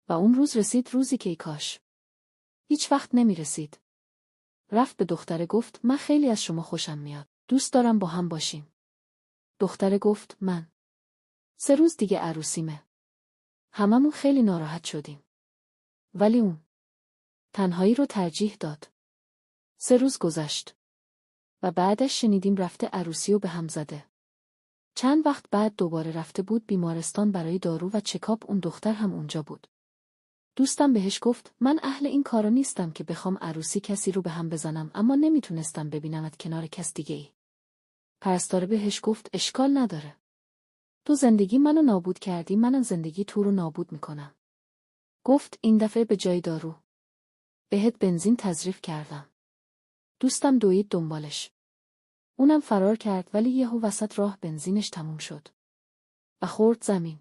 و اون روز رسید، روزی که ای کاش هیچ وقت نمی رسید. رفت به دختره گفت من خیلی از شما خوشم میاد. دوست دارم با هم باشیم. دختره گفت من 3 روز دیگه عروسیمه. هممون خیلی ناراحت شدیم. ولی اون تنهایی رو ترجیح داد. 3 روز گذشت. و بعدش شنیدیم رفته عروسی و به هم زده. چند وقت بعد دوباره رفته بود بیمارستان برای دارو و چکاپ. اون دختر هم اونجا بود. دوستم بهش گفت من اهل این کارا نیستم که بخوام عروسی کسی رو به هم بزنم، اما نمیتونستم ببینمت کنار کس دیگه ای. پرستاره بهش گفت اشکال نداره. تو زندگی منو نابود کردی، منم زندگی تو رو نابود میکنم. گفت این دفعه به جای دارو بهت بنزین تزریق کردم. دوستم دوید دنبالش. اونم فرار کرد، ولی یهو وسط راه بنزینش تموم شد و خورد زمین.